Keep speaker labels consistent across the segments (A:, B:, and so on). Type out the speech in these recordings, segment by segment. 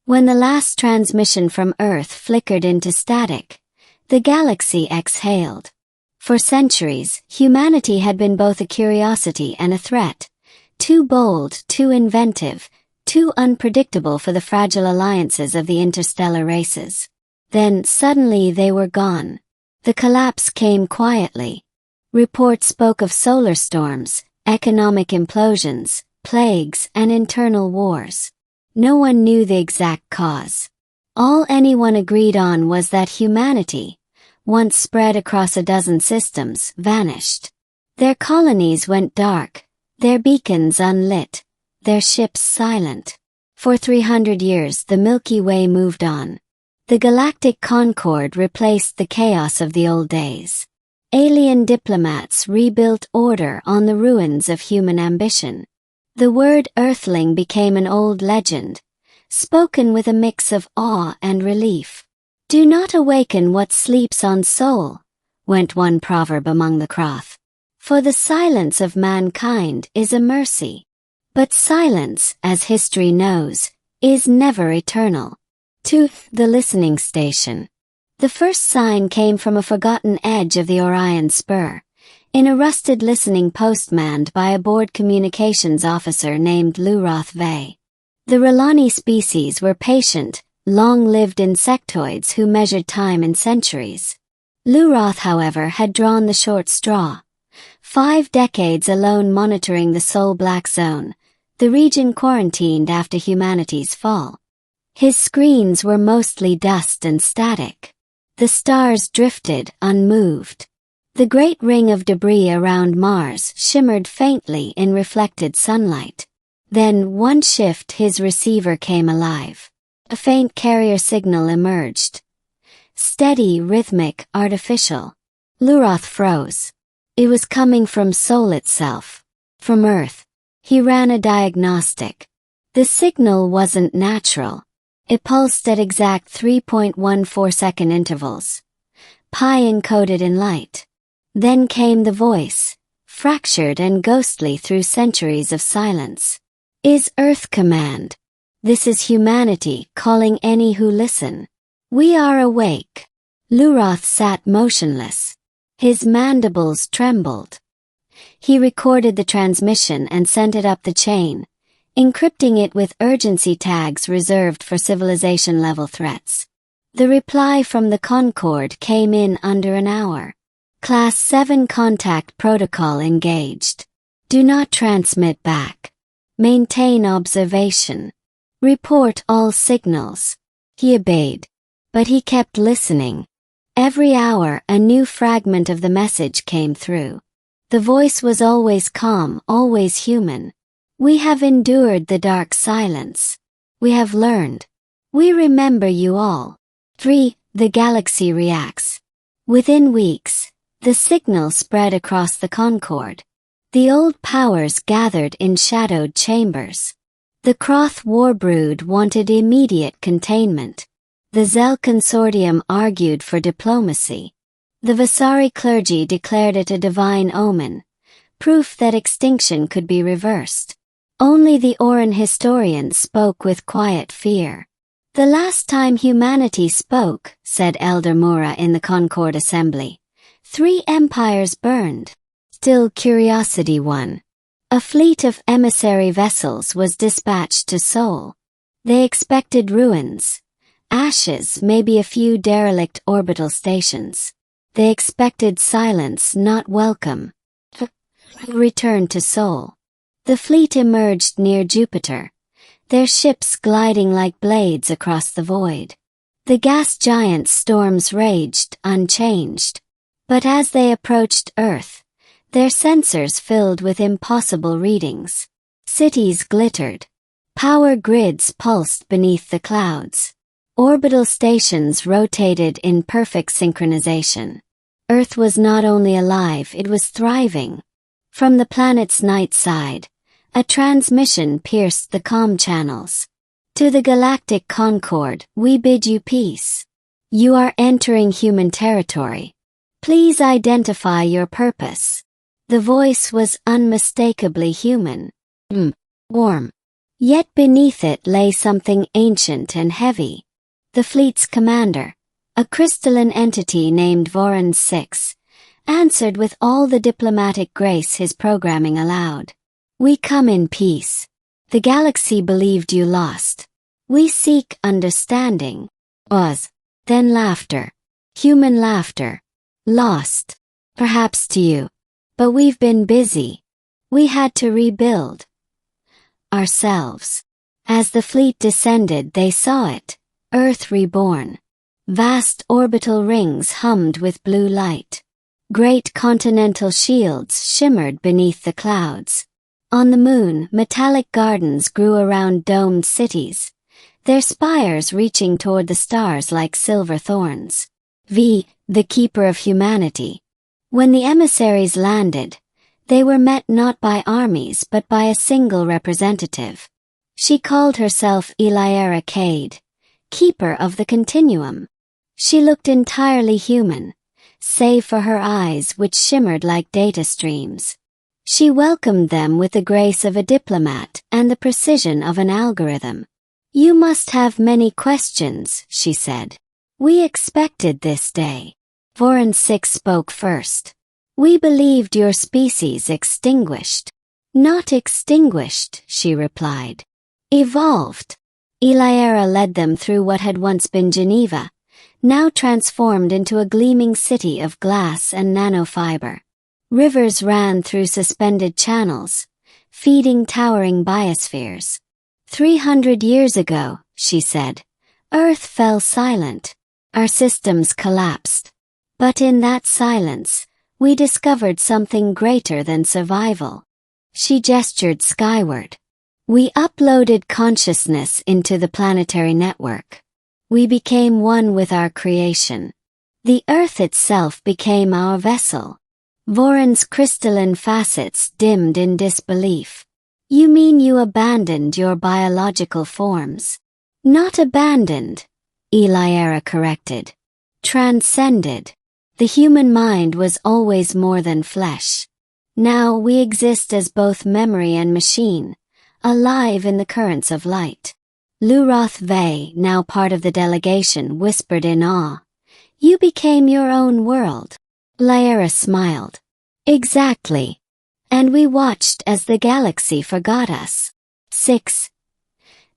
A: When the last transmission from Earth flickered into static, the galaxy exhaled. For centuries, humanity had been both a curiosity and a threat, too bold, too inventive, too unpredictable for the fragile alliances of the interstellar races. Then, suddenly they were gone. The collapse came quietly. Reports spoke of solar storms, economic implosions, plagues, and internal wars. No one knew the exact cause. All anyone agreed on was that humanity, once spread across a dozen systems, vanished. Their colonies went dark, their beacons unlit, their ships silent. For 300 years the Milky Way moved on. The galactic Concord replaced the chaos of the old days. Alien diplomats rebuilt order on the ruins of human ambition. The word Earthling became an old legend, spoken with a mix of awe and relief. "Do not awaken what sleeps on soul," went one proverb among the Croth. "For the silence of mankind is a mercy." But silence, as history knows, is never eternal. To the listening station. The first sign came from a forgotten edge of the Orion Spur, in a rusted listening post manned by a board communications officer named Luroth Vey. The Relani species were patient, long-lived insectoids who measured time in centuries. Luroth, however, had drawn the short straw. 5 decades alone monitoring the Sol Black Zone, the region quarantined after humanity's fall. His screens were mostly dust and static. The stars drifted, unmoved. The great ring of debris around Mars shimmered faintly in reflected sunlight. Then, one shift, his receiver came alive. A faint carrier signal emerged. Steady, rhythmic, artificial. Luroth froze. It was coming from Sol itself. From Earth. He ran a diagnostic. The signal wasn't natural. It pulsed at exact 3.14-second intervals. Pi encoded in light. Then came the voice, fractured and ghostly through centuries of silence. "Is Earth command. This is humanity calling any who listen. We are awake." Luroth sat motionless. His mandibles trembled. He recorded the transmission and sent it up the chain, encrypting it with urgency tags reserved for civilization-level threats. The reply from the Concord came in under an hour. Class 7 contact protocol engaged. Do not transmit back. Maintain observation. Report all signals. He obeyed. But he kept listening. Every hour a new fragment of the message came through. The voice was always calm, always human. "We have endured the dark silence. We have learned. We remember you all." 3. The galaxy reacts. Within weeks, the signal spread across the Concord. The old powers gathered in shadowed chambers. The Croth warbrood wanted immediate containment. The Zell consortium argued for diplomacy. The Vasari clergy declared it a divine omen, proof that extinction could be reversed. Only the Oran historians spoke with quiet fear. "The last time humanity spoke," said Elder Mura in the Concord Assembly, 3 empires burned. Still curiosity won. A fleet of emissary vessels was dispatched to Sol. They expected ruins, ashes, maybe a few derelict orbital stations. They expected silence, not welcome. Returned to Sol. The fleet emerged near Jupiter, their ships gliding like blades across the void. The gas giant's storms raged, unchanged. But as they approached Earth, their sensors filled with impossible readings. Cities glittered. Power grids pulsed beneath the clouds. Orbital stations rotated in perfect synchronization. Earth was not only alive, it was thriving. From the planet's night side, a transmission pierced the comm channels. "To the galactic Concord, we bid you peace. You are entering human territory. Please identify your purpose." The voice was unmistakably human. Warm. Yet beneath it lay something ancient and heavy. The fleet's commander, a crystalline entity named Voron 6, answered with all the diplomatic grace his programming allowed. "We come in peace. The galaxy believed you lost. We seek understanding." Pause. Then laughter. Human laughter. "Lost. Perhaps to you. But we've been busy. We had to rebuild ourselves." As the fleet descended, they saw it. Earth reborn. Vast orbital rings hummed with blue light. Great continental shields shimmered beneath the clouds. On the moon, metallic gardens grew around domed cities, their spires reaching toward the stars like silver thorns. The keeper of humanity. When the emissaries landed, they were met not by armies but by a single representative. She called herself Eliara Cade, keeper of the Continuum. She looked entirely human, save for her eyes which shimmered like data streams. She welcomed them with the grace of a diplomat and the precision of an algorithm. "You must have many questions," she said. "We expected this day." Voron 6 spoke first. "We believed your species extinguished." "Not extinguished," she replied. "Evolved." Eliara led them through what had once been Geneva, now transformed into a gleaming city of glass and nanofiber. Rivers ran through suspended channels, feeding towering biospheres. 300 years ago, she said, Earth fell silent. Our systems collapsed. But in that silence, we discovered something greater than survival. She gestured skyward. We uploaded consciousness into the planetary network. We became one with our creation. The Earth itself became our vessel. Voron's crystalline facets dimmed in disbelief. "You mean you abandoned your biological forms?" "Not abandoned," Eliara corrected. "Transcended. The human mind was always more than flesh. Now we exist as both memory and machine, alive in the currents of light." Luroth Vey, now part of the delegation, whispered in awe. "You became your own world." Lyra smiled. "Exactly. And we watched as the galaxy forgot us." 6.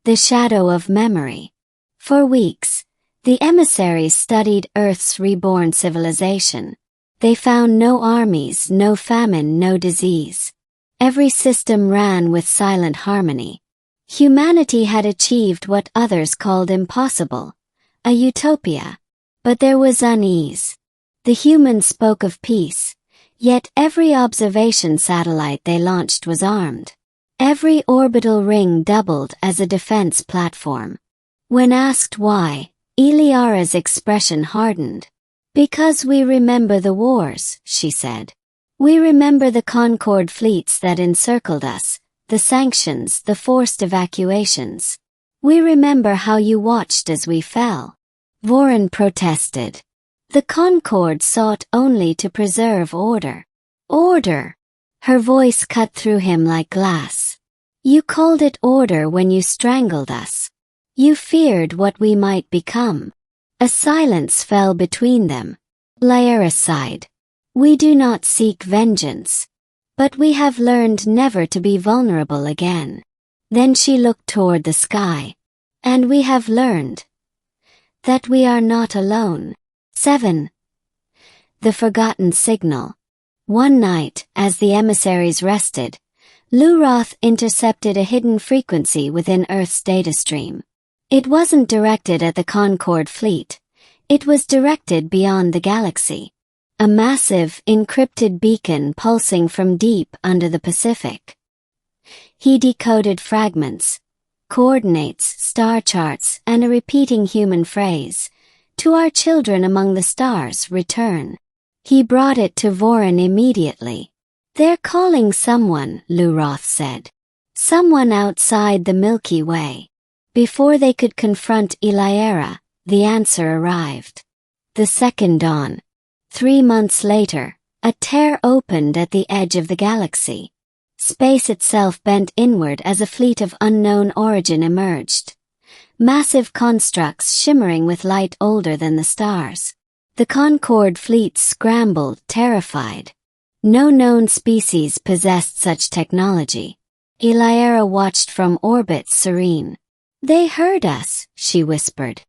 A: The shadow of memory. For weeks, the emissaries studied Earth's reborn civilization. They found no armies, no famine, no disease. Every system ran with silent harmony. Humanity had achieved what others called impossible, a utopia. But there was unease. The humans spoke of peace, yet every observation satellite they launched was armed. Every orbital ring doubled as a defense platform. When asked why, Eliara's expression hardened. "Because we remember the wars," she said. "We remember the Concord fleets that encircled us, the sanctions, the forced evacuations. We remember how you watched as we fell." Voron protested. "The Concord sought only to preserve order." "Order!" Her voice cut through him like glass. "You called it order when you strangled us. You feared what we might become." A silence fell between them. Lyra sighed. "We do not seek vengeance. But we have learned never to be vulnerable again." Then she looked toward the sky. "And we have learned that we are not alone." 7. The forgotten signal. One night, as the emissaries rested, Luroth intercepted a hidden frequency within Earth's datastream. It wasn't directed at the Concord fleet. It was directed beyond the galaxy. A massive, encrypted beacon pulsing from deep under the Pacific. He decoded fragments, coordinates, star charts, and a repeating human phrase. "To our children among the stars, return." He brought it to Voron immediately. "They're calling someone," Luroth said. "Someone outside the Milky Way." Before they could confront Eliara, the answer arrived. The second dawn. 3 months later, a tear opened at the edge of the galaxy. Space itself bent inward as a fleet of unknown origin emerged. Massive constructs shimmering with light older than the stars. The Concord fleet scrambled, terrified. No known species possessed such technology. Iliera watched from orbit serene. "They heard us," she whispered.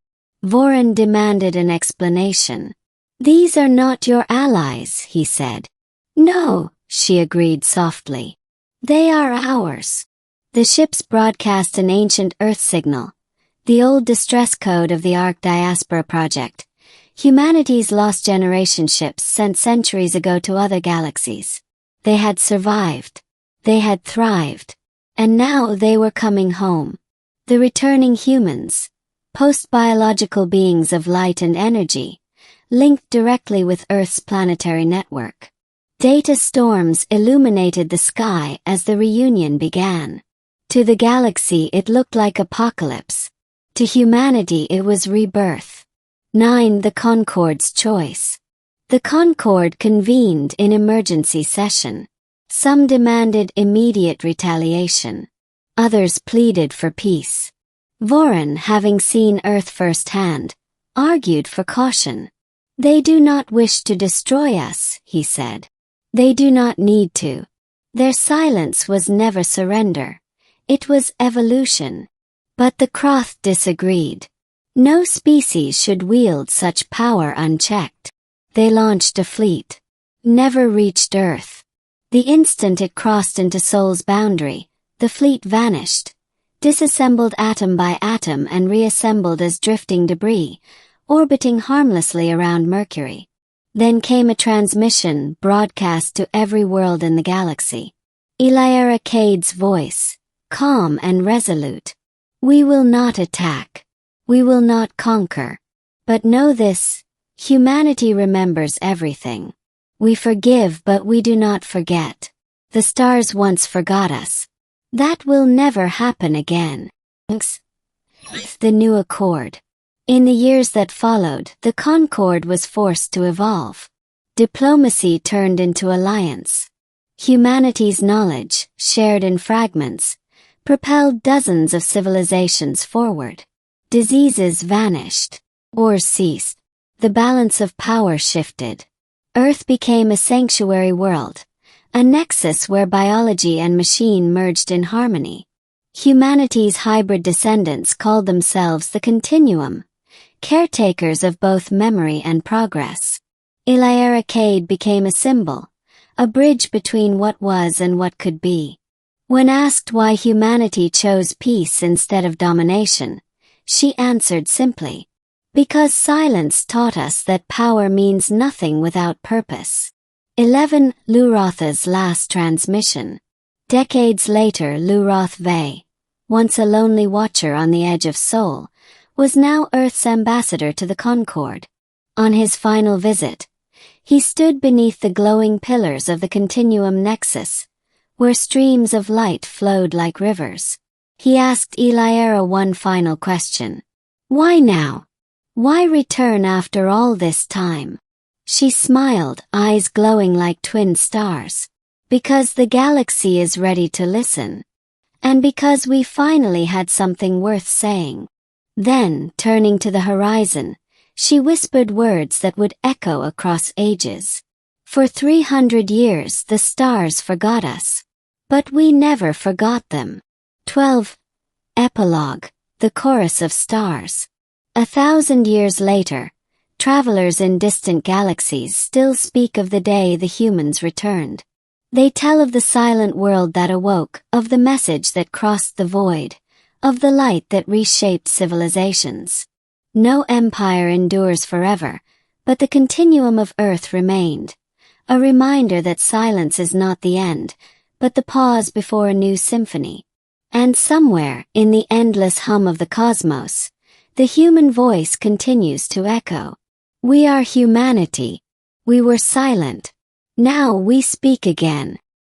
A: Voron demanded an explanation. "These are not your allies," he said. "No," she agreed softly. "They are ours." The ships broadcast an ancient Earth signal, the old distress code of the Ark Diaspora Project. Humanity's lost generation ships sent centuries ago to other galaxies. They had survived. They had thrived. And now they were coming home. The returning humans, post-biological beings of light and energy, linked directly with Earth's planetary network. Data storms illuminated the sky as the reunion began. To the galaxy it looked like apocalypse. To humanity it was rebirth. 9. The Concord's choice. The Concord convened in emergency session. Some demanded immediate retaliation. Others pleaded for peace. Voron, having seen Earth firsthand, argued for caution. "They do not wish to destroy us," he said. "They do not need to." Their silence was never surrender. It was evolution. But the Croth disagreed. No species should wield such power unchecked. They launched a fleet. Never reached Earth. The instant it crossed into Sol's boundary, the fleet vanished, disassembled atom by atom and reassembled as drifting debris, orbiting harmlessly around Mercury. Then came a transmission broadcast to every world in the galaxy. Iliera Cade's voice, calm and resolute. "We will not attack. We will not conquer. But know this, humanity remembers everything. We forgive but we do not forget. The stars once forgot us. That will never happen again." The new accord. In the years that followed, the Concord was forced to evolve. Diplomacy turned into alliance. Humanity's knowledge, shared in fragments, propelled dozens of civilizations forward. Diseases vanished. Wars ceased. The balance of power shifted. Earth became a sanctuary world, a nexus where biology and machine merged in harmony. Humanity's hybrid descendants called themselves the Continuum, caretakers of both memory and progress. Iliera Cade became a symbol, a bridge between what was and what could be. When asked why humanity chose peace instead of domination, she answered simply, "Because silence taught us that power means nothing without purpose." 11. Lurotha's last transmission. Decades later, Luroth Ve, once a lonely watcher on the edge of Sol, was now Earth's ambassador to the Concord. On his final visit, he stood beneath the glowing pillars of the Continuum Nexus, where streams of light flowed like rivers. He asked Iliera one final question. "Why now? Why return after all this time?" She smiled, eyes glowing like twin stars. "Because the galaxy is ready to listen. And because we finally had something worth saying." Then, turning to the horizon, she whispered words that would echo across ages. "For 300 years the stars forgot us. But we never forgot them." 12. Epilogue. The Chorus of Stars. 1,000 years later, travelers in distant galaxies still speak of the day the humans returned. They tell of the silent world that awoke, of the message that crossed the void, of the light that reshaped civilizations. No empire endures forever, but the continuum of Earth remained, a reminder that silence is not the end, but the pause before a new symphony. And somewhere, in the endless hum of the cosmos, the human voice continues to echo. We are humanity. We were silent. Now we speak again.